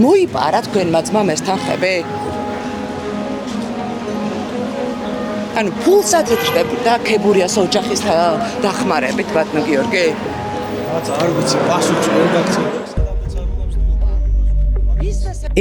მოიპარა თქვენმა ძმამ ეს თანხები? ანუ ფულსაც დაქებურიას ოჯახის დახმარებით, ბატონო გიორგი? რაც არ ვიცი, პასუხი ვერ გაქცევ.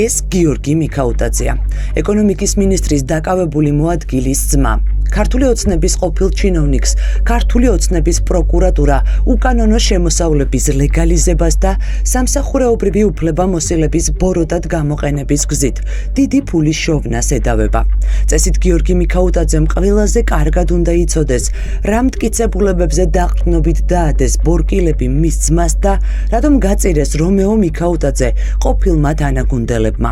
ეს გიორგი მიქაუტაძეა, ეკონომიკის მინისტრის დაკავებული მოადგილის ძმა. ქართული ოცნების ყოფილ ჩინოვნიკს, ქართული ოცნების პროკურატურა უკანონო შემოსავლების ლეგალიზებას და სამსახურეობრივი უფლებამოსილების ბოროტად გამოყენების გზით დიდი ფულის შოვნას ედავება. წესით გიორგი მიქაუტაძემ ყველაზე კარგად უნდა იცოდეს, რა მტკიცებულებებზე დაყრდნობით დაადეს ბორკილები მის ძმას და რატომ გაწირეს რომეო მიქაუტაძე ყოფილმა თანაგუნდელებმა.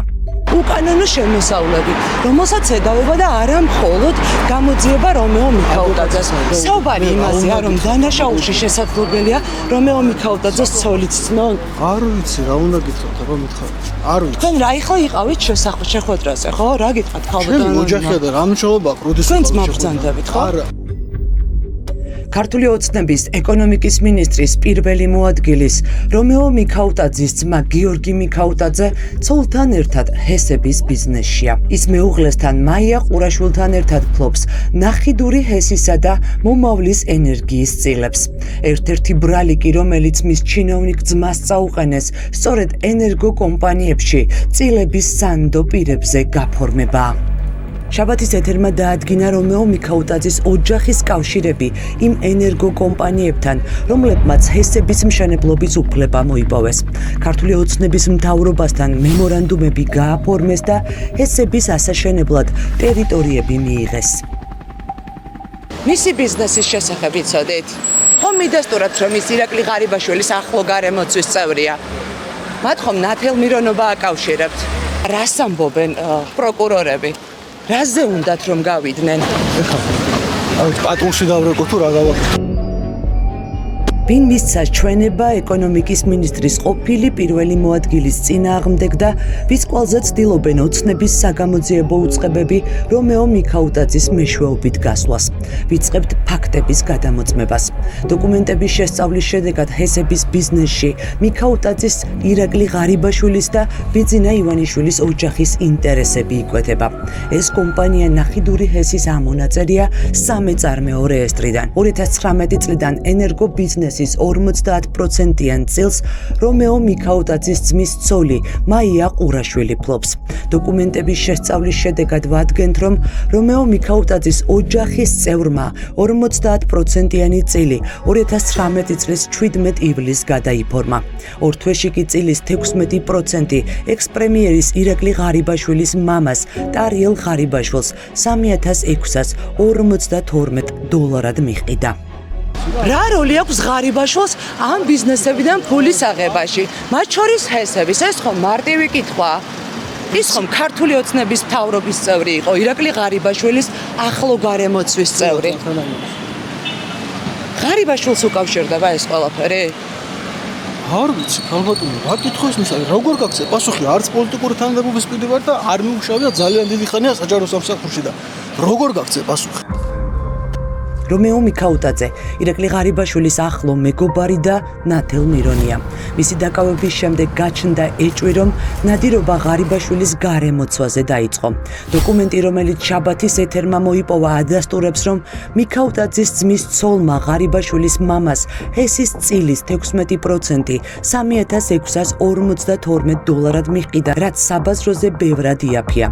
უკანონო შემოსავლები, რომელსაც ედავება და არა მხოლოდ გამოძიება რომეო მიქაუტაძეს. საუბარი იმაზეა, რომ დანაშაულში შესაძლებელია რომეო მიქაუტაძეს ცოლით ცნონ. არ ვიცი, რა უნდა გითხრათ, აბა მითხარით. არ ვიცი. თქვენ რა ეხლა იყავით შეხვედრაზე, ხო? რა გითხრათ ქალბატონო? ჩემი ოჯახია და რა მშობლობა აქვს, როდის თქვენ ძმა ბრძანდებით, ხო? არა. ქართული ოცნების ეკონომიკის მინისტრის პირველი მოადგილის რომეო მიქაუტაძის ძმა გიორგი მიქაუტაძე ცოლთან ერთად ჰესების ბიზნესშია. ის მეუღლესთან მაია ყურაშვილთან ერთად ფლობს ნახიდური ჰესისა და მომავლის ენერგიის წილებს. ერთ-ერთი ბრალი კი, რომელიც მის ჩინოვნიკ ძმას წაუყენეს, სწორედ ენერგოკომპანიებში წილების სანდო პირებზე გაფორმებაა. შაბათის ეთერმა დაადგინა რომეო მიქაუტაძის ოჯახის კავშირები იმ ენერგოკომპანიებთან, რომლებმაც ჰესების მშენებლობის უფლება მოიპოვეს. ქართული ოცნების მთავრობასთან მემორანდუმები გააფორმეს და ჰესების ასაშენებლად ტერიტორიები მიიღეს. მისი ბიზნესის შესახებ იცოდით? ხომ მიდასტურებთ, რომ ის ირაკლი ღარიბაშვილის ახლო გარემოცვის წევრია? მათ ხომ ნათელ მირონობა აკავშირებთ? რას ამბობენ პროკურორები? რაზე უნდათ რომ გავიდნენ? აი პატრონში დავრეკო თუ რა გავაკეთო. ვინ მისცა ჩვენება ეკონომიკის მინისტრის ყოფილი პირველი მოადგილის წინააღმდეგ და ვის კვალზე ცდილობენ ოცნების საგამოძიებო უწყებები რომეო მიქაუტაძის მეშვეობით გასვლას. ვიწყებთ ფაქტების გადამოწმებას. დოკუმენტების შესწავლის შედეგად ჰესების ბიზნესში მიქაუტაძის, ირაკლი ღარიბაშვილის და ბიძინა ივანიშვილის ოჯახის ინტერესები იკვეთება. ეს კომპანია ნახიდური ჰესის ამონაწერია სამეწარმეო რეესტრიდან. 2019 წლიდან ენერგო ბიზნეს 50%-იან წილს რომეო მიქაუტაძის ძმის ცოლი მაია ყურაშვილი ფლობს. დოკუმენტების შესწავლის შედეგად ვადგენთ, რომ რომეო მიქაუტაძის ოჯახის წევრმა 50%-იანი წილი 2019 წლის 17 ივლისს გადაიფორმა. ორ თვეში კი წილის 16% ექს-პრემიერის ირაკლი ღარიბაშვილის მამას ტარიელ ღარიბაშვილს $3642 მიჰყიდა. რა როლი აქვს ღარიბაშვილს ამ ბიზნესებიდან ფულის აღებაში? მათ შორის ჰესების, ეს ხომ მარტივი კითხვაა. ის ხომ ქართული ოცნების მთავრობის წევრი იყო, ირაკლი ღარიბაშვილის ახლო გარემოცვის წევრი. ღარიბაშვილს უკავშირდება ეს ყველაფერი? არ ვიცი, ქალბატონო, რა კითხვის ნიშანი, როგორ გაქცევ? პასუხი არც პოლიტიკური თანამდებობის პირი ვარ და არ მიუშავია ძალიან დიდი ხანია საჯარო სამსახურში და როგორ გაქცევ პასუხი? რომეო მიქაუტაძე ირაკლი ღარიბაშვილის ახლო მეგობარი და ნათელ მირონია. მისი დაკავების შემდეგ გაჩნდა ეჭვი, რომ ნადირობა ღარიბაშვილის გარემოცვაზე დაიწყო. დოკუმენტი, რომელიც შაბათის ეთერმა მოიპოვა, ადასტურებს, რომ მიქაუტაძის ძმის ცოლმა ღარიბაშვილის მამას ჰესის წილის 16% $3642 მიჰყიდა, რაც საბაზროზე ბევრად იაფია.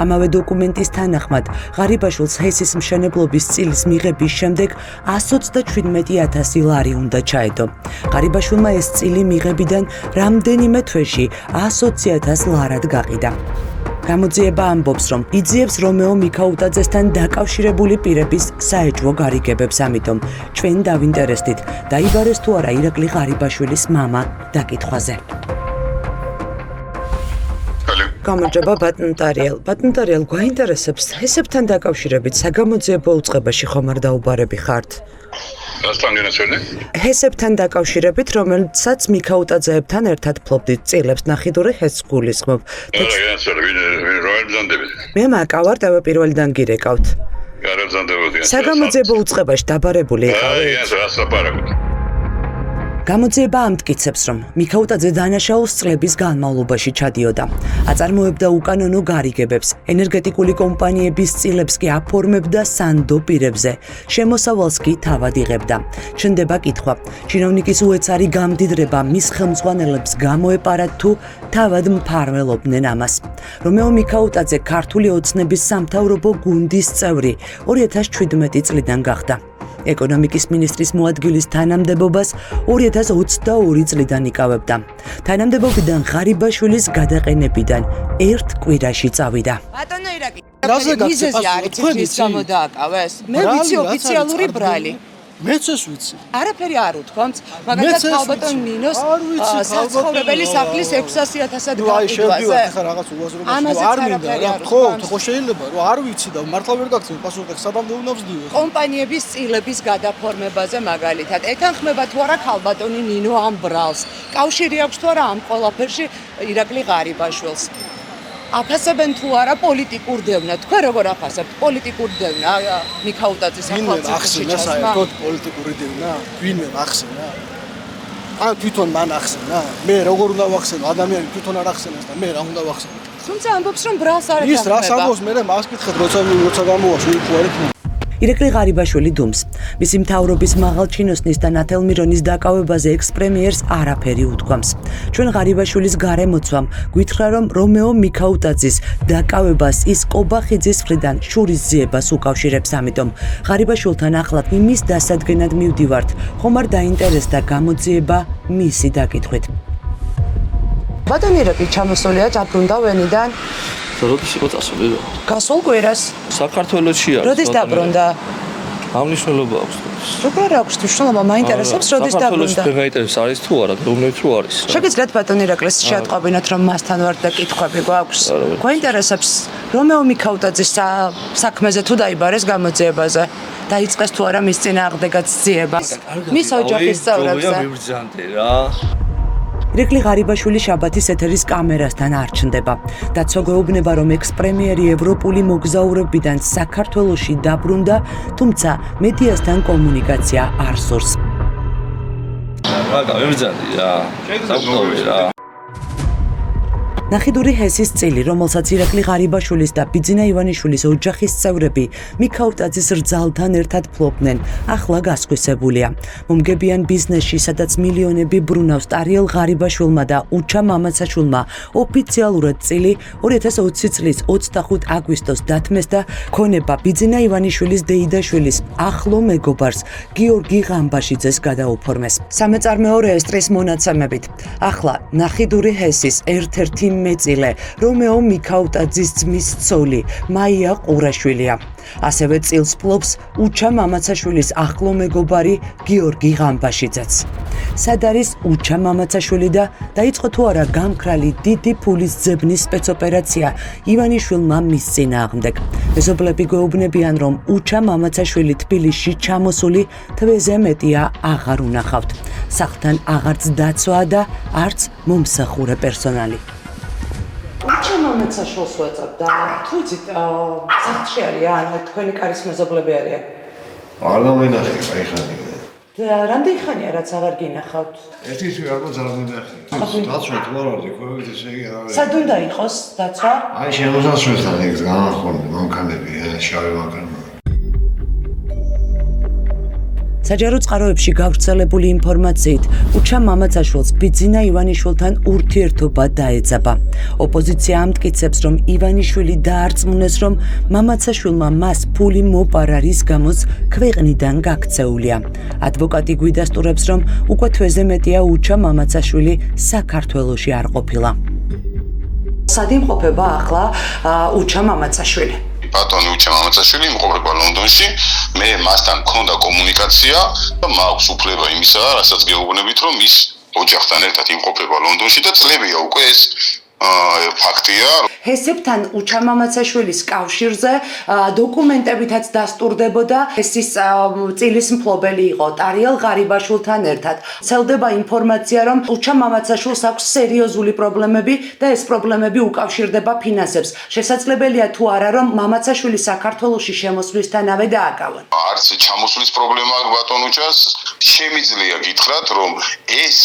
ამავე დოკუმენტის თანახმად, ღარიბაშვილს ჰესის მშენებლობის წილის მიღების შემდეგ 127,000 ლარი უნდა ჩაედო. ღარიბაშვილმა ეს წილი მიღებიდან რამდენიმე თვეში 120,000 ლარად გაყიდა. გამოძიება ამბობს, რომ იძიებს რომეო მიქაუტაძესთან დაკავშირებული პირების საეჭვო გარიგებებს, ამიტომ ჩვენ დავინტერესდით, დაიბარეს თუ არა ირაკლი ღარიბაშვილის მამა დაკითხვაზე. გამარჯობა ბატონ ტარიელ. ბატონ ტარიელ, გვაინტერესებს ჰესებთან დაკავშირებით საგამოძიებო უწყებაში ხომ არ დაუბარები ხართ? რასთან გენაცვლე? ჰესებთან დაკავშირებით, რომელსაც მიქაუტაძეებთან ერთად ფლობდით წილებს ნახიდური ჰესს გულისხმობ. მე მაკავარ პირველიდან გირეკავთ. საგამოძიებო უწყებაში დაბარებული იყავით? გამოძიება ამტკიცებს, რომ მიქაუტაძე დანაშაულს წლების განმავლობაში ჩადიოდა. აწარმოებდა უკანონო გარიგებებს, ენერგეტიკული კომპანიების წილებს კი აფორმებდა სანდო პირებზე, შემოსავალს კი თავად იღებდა. ჩნდება კითხვა, ჩინოვნიკის უეცარი გამდიდრება მის ხელმძღვანელებს გამოეპარათ თუ თავად მფარველობდნენ ამას. რომეო მიქაუტაძე ქართული ოცნების სამთავრობო გუნდის წევრი 2017 წლიდან გახდა. ეკონომიკის მინისტრის მოადგილის თანამდებობას 2022 წლიდან იკავებდა. თანამდებობიდან ღარიბაშვილის გადაყენებიდან ერთ კვირაში წავიდა. ბატონო ირაკი, რაზე გაქცევთ? მიზეზი არის ის გამოდააკავეს. მე ვიცი ოფიციალური ბრალი. მეც ეს ვიცი. არაფერი არ უთქვამთ, მაგალითად ხალბატონ ნინოს საცხოვრებელი სახლის 600,000-ად შევდივართ ხა რაღაც უაზრობას. ამაზე არ მინდა არაფერი რა. არ ხო, უთქვამთ. ხო შეიძლება რომ არ ვიცი და მართლა ვერ გაქცევ პასუხი სადამდე უნდა ვსდივი. კომპანიების წილების გადაფორმებაზე მაგალითად ეთანხმება თუ არა ხალბატონი ნინო ამ ბრალს. კავშირი აქვს თუ არა ამ ყველაფერში ირაკლი ღარიბაშვილს. აფასებენ თუ არა პოლიტიკურ დევნა. თქვენ როგორ აფასებთ პოლიტიკურ დევნა მიქაუტაძის ვინმე ახალ ახსენა საერთოდ პოლიტიკური დევნა? ვინმე ახსენა? ან თვითონ მან ახსენა? მე როგორ უნდა ვახსენო? ადამიანი თვითონ არ ახსენებს და მე რა უნდა ვახსენო? თუმცა ამბობს რომ ბრალს არ ის რას ეთანხმება. ამბობს მე მას კითხეთ როცა გამოვა შური თუ არ იქნება. ირაკლი ღარიბაშვილი დუმს. მისი მთავრობის მაღალჩინოსნის და ნათელ მირონის დაკავებაზე ექს-პრემიერს არაფერი უთქვამს. ჩვენ ღარიბაშვილის გარემოცვამ გვითხრა, რომ რომეო მიქაუტაძის დაკავებას ის კობახიძის მხრიდან შურის ძიებას უკავშირებს, ამიტომ ღარიბაშვილთან ახლად იმის დასადგენად მივდივართ, ხომ არ დაინტერესდა გამოძიება მისი დაკითხვით. ბატონო ირაკლი ჩამოსულია დაბრუნდავენიდან როდის იყო წასული? გასულ კვირას. საქართველოში არის. როდის დაბრუნდა? ამ მნიშვნელობა აქვს. როგორ აქვს მნიშვნელობა? მაინტერესებს როდის საქართველოში დაბრუნდა. მეინტერესებს არის თუ არა, რომლებიც რო არის. შეგიძლიათ ბატონო ირაკლეს შეატყობინოთ, რომ მასთან ვართ და კითხვები გვაქვს. გვაინტერესებს რომეო მიქაუტაძის საქმეზე თუ დაიბარეს გამოძიებაზე. დაიწყეს თუ არა მის წინააღმდეგაც ძიება. მის ოჯახის წევრებზე. მიბრძანდე რა. ირაკლი ღარიბაშვილი შაბათის ეთერის კამერასთან არ ჩნდება. დაცვა გვეუბნება, რომ ექს-პრემიერი ევროპული მოგზაურობიდან საქართველოში დაბრუნდა, თუმცა მედიასთან კომუნიკაცია არ სურს. მაგა მიბრძანდი რა. დავყოვე რა. ნახიდური ჰესის წილი, რომელსაც ირაკლი ღარიბაშვილის და ბიძინა ივანიშვილის ოჯახის წევრები მიქაუტაძის რძალთან ერთად ფლობდნენ, ახლა გასქვისებულია. მომგებიან ბიზნესში, სადაც მილიონები ბრუნავს ტარიელ ღარიბაშვილმა და უჩა მამაცაშვილმა ოფიციალურად წილი 2020 წლის 25 აგვისტოს დათმეს და ქონება ბიძინა ივანიშვილის დეიდაშვილის ახლო მეგობარს გიორგი ღამბაშიძეს გადაუფორმეს. სამეწარმეო რეესტრის მონაცემებით, ახლა ნახიდური ჰესის ერთ-ერთი მეწილე რომეო მიქაუტაძის ძმის ცოლი მაია ყურაშვილია. ასევე წილს ფლობს უჩა მამაცაშვილის ახლო მეგობარი გიორგი ღამბაშიძეც. სად არის უჩა მამაცაშვილი და დაიწყო თუ არა გამქრალი დიდი ფულის ძებნის სპეცოპერაცია ივანიშვილმა მის წინააღმდეგ. მეზობლები გვეუბნებიან, რომ უჩა მამაცაშვილი თბილისში ჩამოსული თვეზე მეტია აღარ უნახავთ. სახლთან აღარც დაცვა და არც მომსახურე პერსონალი. უჩა მამაცაშვილს ვეწევდა. თუ იცით, სახლში არიან, თქვენი კარის მეზობლები არიან. არ გამენახე, აი ხანი. და რამდენი ხანია რაც აღარ გინახავთ? ერთი თვე არ გამენახე. დაცვა თუ არ არის, ყოველთვის ესე იგი არის. სად უნდა იყოს დაცვა? აი შემოსასვლელთან ეგ განახორდი მანქანები, შავი მანქანა. საჯარო წყაროებში გავრცელებული ინფორმაციით, უჩა მამაცაშვილს ბიძინა ივანიშვილთან ურთიერთობა დაეძაბა. ოპოზიცია ამტკიცებს, რომ ივანიშვილი დაარწმუნეს, რომ მამაცაშვილმა მას ფული მოპარა, რის გამოც ქვეყნიდან გაქცეულია. ადვოკატი გვიდასტურებს, რომ უკვე თვეზე მეტია უჩა მამაცაშვილი საქართველოში არ ყოფილა. სად იმყოფება ახლა უჩა მამაცაშვილი? ბატონი უჩა მამაცაშვილი იმყოფება ლონდონში. მე მასთან მქონდა კომუნიკაცია და მაქვს უფლება იმისა, რასაც გეუბნებით, რომ ის ოჯახთან ერთად იმყოფება ლონდონში და წლებია უკვე ეს ფაქტი ფაქტია. ჰესებთან უჩამამაცაშვილის კავშირზე დოკუმენტებითაც დასტურდებოდა ესის წილის მფლობელი იყო ტარიელ ღარიბაშვილთან ერთად. ცელდება ინფორმაცია, რომ უჩამამაცაშვილს აქვს სერიოზული პრობლემები და ეს პრობლემები უკავშირდება ფინანსებს. შესაძლებელია თუ არა, რომ მამაცაშვილი საქართველოში შემოსვლისთანავე დააკავონ. არც ჩამოსვლის პრობლემა ბატონ უჩას, შემიძლია გითხრათ, რომ ეს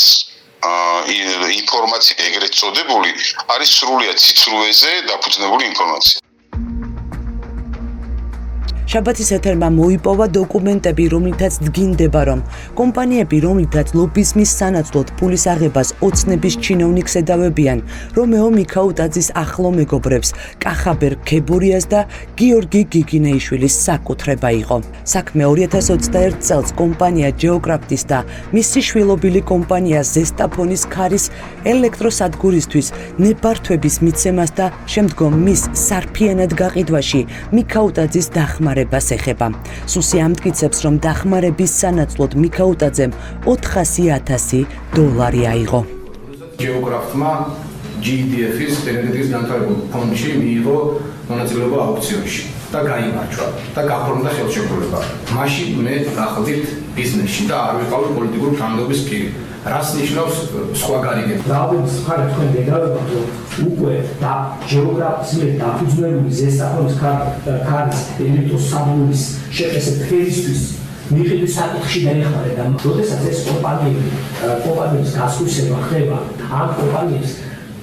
ინფორმაცია ეგრეთ წოდებული არის სრულიად ციცრულზე დაფუძნებული ინფორმაცია. შაბათის ეთერმა მოიპოვა დოკუმენტები, რომლითაც დგინდება, რომ კომპანიები, რომლითაც ლობიზმის სანაცვლოდ ფულის აღებას ოცნების ჩინოვნიკს ედავებიან, რომეო მიქაუტაძის ახლო მეგობრებს, კახაბერ ქებურიას და გიორგი გიგინეიშვილის საკუთრება იყო. საქმე 2021 წელს კომპანია ჯეოკრაფტის და მისი შვილობილი კომპანია ზესტაფონის ქარის ელექტროსადგურისთვის ნებართვების მიცემას და შემდგომ მის სარფიანად გაყიდვაში მიქაუტაძის დახმარებას ეხება. სუსი ამტკიცებს, რომ დახმარების სანაცვლოდ მიქაუტაძემ $400,000 აიღო. ჯეოგრაფტმა GDF-ის ენერგეტიკის განვითარებულ ფონდში მიიღო მონაწილეობა აუქციონში და გაიმარჯვა და გაფორმდა ხელშეკრულება. მაშინ მე ახდით ბიზნესში და არ ვიყავი პოლიტიკური თანამდებობის პირი. რას ნიშნავს სხვა გარიგება? რაოდენობის მხარე თქვენ დედავება, რომ უკვე და ჯეოგრაფიის მიერ დაფუძნებული ზესტაფონის ქარის ელექტროსადგურის შეყესებ ფერისთვის მიყიდვის საკითხში დაეხმარა და როდესაც ეს კომპანიების გასხვისება ხდება, ამ კომპანიებს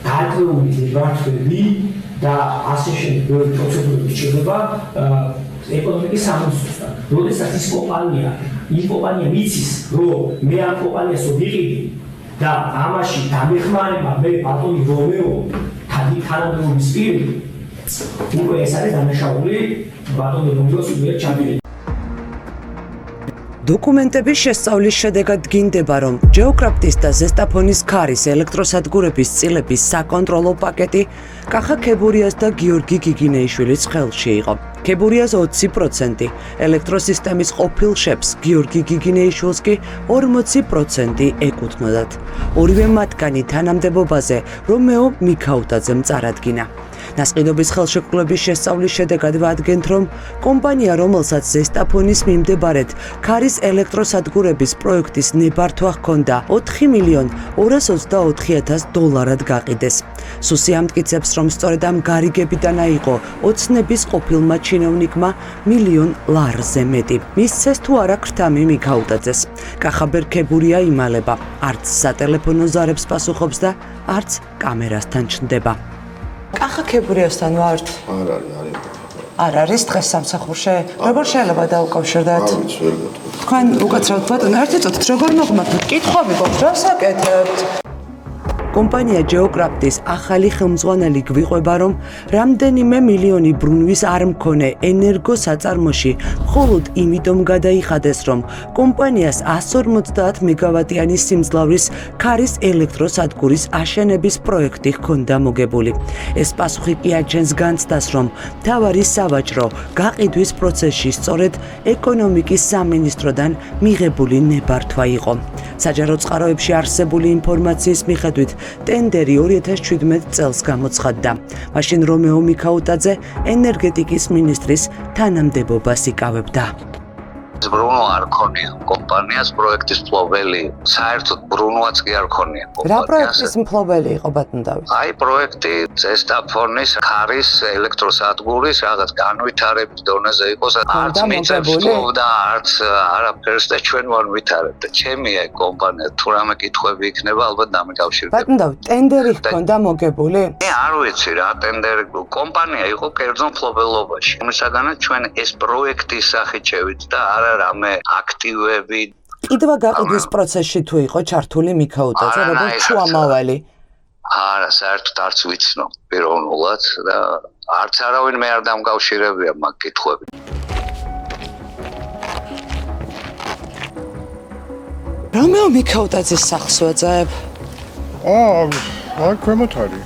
დაახლოებული ნებართვები და ასე შემდეგ ბევრი პროცედურები სჭირდება ეკონომიკის სამინისტროსთან. როდესაც ის კომპანია მიცის, რომ მე ამ კომპანიას ვიყიდი და ამაში დამეხმარება მე ბატონი რომეო თანამდებობის პირი, უკვე ეს არის დამნაშავებული ბატონი რომეოს მიერ ჩამოვიდა. დოკუმენტების შესწავლის შედეგად დგინდება, რომ ჯეოკრაფტის და ზესტაფონის ქარის ელექტროსადგურების წილების საკონტროლო პაკეტი კახა ქებურიას და გიორგი გიგინეიშვილის ხელში იყო. ქებურიას 20%, ელექტროსისტემის ყოფილ შეფს გიორგი გიგინეიშვილს კი 40% ეკუთვნოდათ. ორივე მათგანი თანამდებობაზე რომეო მიქაუტაძემ წარადგინა. ნასყიდობის ხელშეკრულების შესწავლის შედეგად ვადგენთ, რომ კომპანია, რომელსაც ზესტაფონის მიმდებარედ ქარის ელექტროსადგურების პროექტის ნებართვა ჰქონდა, $4,224,000 გაყიდეს. სუსი ამტკიცებს, რომ სწორედ ამ გარიგებიდან აიღო ოცნების ყოფილმა ჩინოვნიკმა $1,000,000-ზე მეტი. მისცეს თუ არა ქრთამი მიქაუტაძეს. კახაბერ ქებურია იმალება, არც სატელეფონო ზარებს პასუხობს და არც კამერასთან ჩნდება. კახა ქებურიასთან ვართ? არ არის დღეს სამსახურში? როგორ შეიძლება დაუკავშირდეთ? თქვენ უკაცრავად ბატონო, ერთი წუთით როგორ მოგმართოთ? კითხვები გვაქვს, რა საკეთებთ? კომპანია ჯეოკრაფტის ახალი ხელმძღვანელი გვიყვება, რომ რამდენიმე მილიონი ბრუნვის არ მქონე ენერგოსაწარმოში მხოლოდ იმიტომ გადაიხადეს, რომ კომპანიას 150 მეგავატიანი სიმძლავრის ქარის ელექტროსადგურის აშენების პროექტი ჰქონდა მოგებული. ეს პასუხი კი აჩენს განცდას, რომ მთავარი სავაჭრო გაყიდვის პროცესში სწორედ ეკონომიკის სამინისტროდან მიღებული ნებართვა იყო. საჯარო წყაროებში არსებული ინფორმაციის მიხედვით ტენდერი 2017 წელს გამოცხადდა. მაშინ რომეო მიქაუტაძე ენერგეტიკის მინისტრის თანამდებობას იკავებდა. ბრუნვა არ ქონია კომპანიას პროექტის მფლობელი, საერთოდ ბრუნვაც კი არ ქონია კომპანიას. რა პროექტის მფლობელი იყო ბატონ დავით? აი პროექტი ზესტაფონის ქარის ელექტროსადგურის რაღაც განვითარების დონეზე იყო, არც მიწებს და არც არაფერს და ჩვენ ვარ ვითარებ და ჩემია კომპანია, თუ რამე კითხვები იქნება ალბათ დამიკავშირდება. ბატონ დავით, ტენდერი ჰქონდა მოგებული? არ ვიცი რა ტენდერი, კომპანია იყო კერძო მფლობელობაში. იმისაგანაც ჩვენ ეს პროექტის სახით შევიდით და არა რამე აქტივები. კიდევ გაყიდვის პროცესში თუ იყო ჩართული მიქაუტაძე, როგორც შუამავალი? არა, საერთოდ არც ვიცნო პიროვნულად და არც არავინ მე არ დამკავშირებია მაგ კითხვებით. რომეო მიქაუტაძის სახლს ვაძებ? აქ ქვემოთ არის.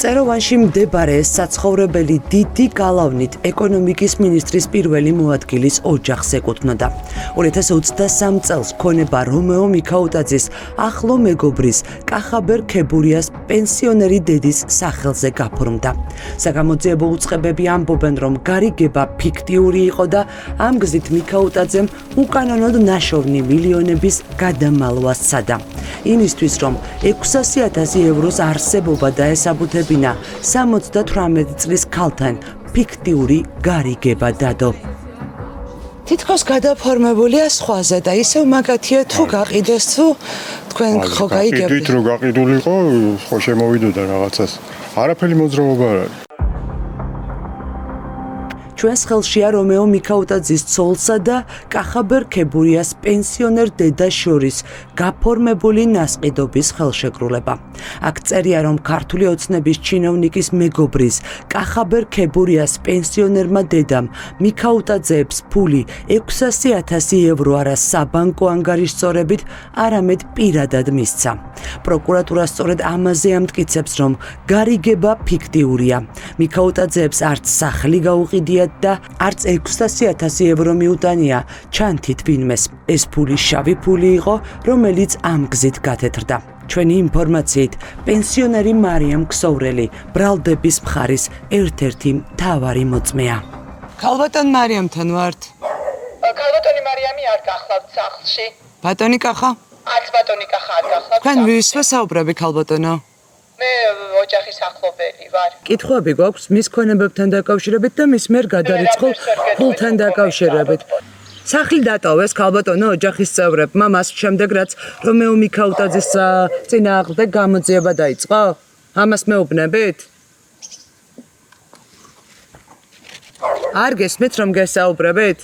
წეროვანში მდებარე საცხოვრებელი დიდი გალავნით ეკონომიკის მინისტრის პირველი მოადგილის ოჯახს ეკუთვნოდა. 2023 წელს ქონება რომეო მიქაუტაძის ახლო მეგობრის კახაბერ ქებურიას პენსიონერი დედის სახელზე გაფორმდა. საგამოძიებო უწყებები ამბობენ, რომ გარიგება ფიქტიური იყო და ამ გზით მიქაუტაძემ უკანონოდ ნაშოვნი მილიონების გადამალვა სცადა. იმისთვის, რომ 600,000 ევროს არსებობა დაესაბუთებინა 78 წლის ქალთან ფიქტიური გარიგება დადო. თითქოს გადაფორმებულია სხვაზე და ისევ მაგათია თუ გაყიდეს თუ თქვენ ხო გაიგებთ. კიდით რო გაყიდულიყო, ხო შემოვიდოდა რაღაცას. არაფერი მოძრაობა არ არის. ჩვენს ხელშია რომეო მიქაუტაძის ცოლსა და კახაბერ ქებურიას პენსიონერ დედას შორის გაფორმებული ნასყიდობის ხელშეკრულება. აქ წერია, რომ ქართული ოცნების ჩინოვნიკის მეგობრის კახაბერ ქებურიას პენსიონერმა დედამ მიქაუტაძეებს ფული 600,000 евро არა საბანკო ანგარიშწორებით, არამედ პირადად მისცა. პროკურატურა სწორედ ამაზე ამტკიცებს, რომ გარიგება ფიქტიურია. მიქაუტაძეებს არც სახლი გაუყიდია და არც 600,000 евро მიუტანია ჩანთით ვინმეს. ეს ფული შავი ფული იყო, რომელიც ამ გზით გათეთრდა. ჩვენი ინფორმაციით, პენსიონერი მარიამ ქსოვრელი ბრალდების მხარის ერთ-ერთი მთავარი მოწმეა. ქალბატონ მარიამთან ვართ. ქალბატონი მარიამი არ გახლავთ სახლში. ბატონი კახა? არც ბატონი კახა არ გახლავთ. თქვენ ვისვე საუბრები ქალბატონო? მე ოჯახის ახლობელი ვარ. კითხვები გვაქვს მის ქონებებთან დაკავშირებით და მის მიერ გადარიცხულ ფულთან დაკავშირებით. სახლი დატოვეს ქალბატონო ოჯახის წევრებმა მას შემდეგ რაც რომეო მიქაუტაძის წინააღმდეგ გამოძიება დაიწყო? ამას მეუბნებით? არ გესმით რომ გესაუბრებით?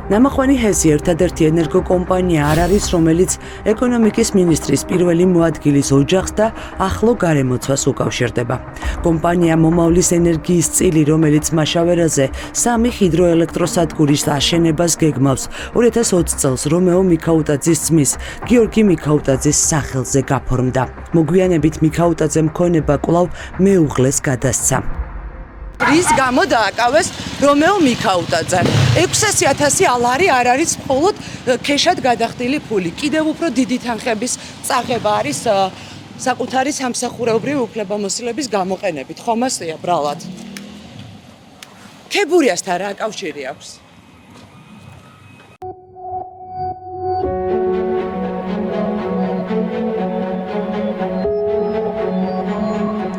ნამახვანი ჰესი ერთადერთი ენერგოკომპანია არ არის, რომელიც ეკონომიკის მინისტრის პირველი მოადგილის ოჯახს და ახლო გარემოცვას უკავშირდება. კომპანია მომავლის ენერგიის წილი, რომელიც მაშავერაზე 3 ჰიდროელექტროსადგურის აშენებას გეგმავს, 2020 წელს რომეო მიქაუტაძის ძმის გიორგი მიქაუტაძის სახელზე გაფორმდა. მოგვიანებით მიქაუტაძემ ქონება კვლავ მეუღლეს გადასცა. რის გამო დააკავეს რომეო მიქაუტაძე? 600,000 ალარი არ არის მხოლოდ ქეშად გადახდილი ფული. კიდევ უფრო დიდი თანხების წაღება არის საკუთარი სამსახურეობრივი უფლებამოსილების გამოყენებით. ხომ ასეა ბრალად? ქებურიასთან რა კავშირი აქვს?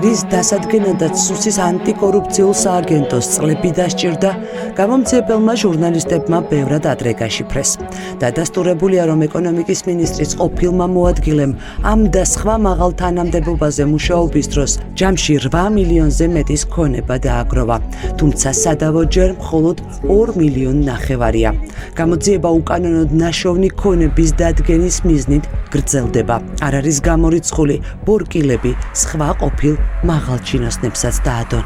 რის დასადგენადაც სუსის ანტიკორუფციულ სააგენტოს წლები დასჭირდა, გამომძიებელმა ჟურნალისტებმა ბევრად ადრე გაშიფრეს. დადასტურებულია, რომ ეკონომიკის მინისტრის ყოფილმა მოადგილემ ამ და სხვა მაღალ თანამდებობაზე მუშაობის დროს ჯამში 8 მილიონზე მეტის ქონება დააგროვა, თუმცა სადავო ჯერ მხოლოდ 2 მილიონი ნახევარია. გამოძიება უკანონოდ ნაშოვნი ქონების დადგენის მიზნით გრძელდება. არ არის გამორიცხული ბორკილები სხვა ყოფილ მაღალჩინოსნებსაც დაადონ.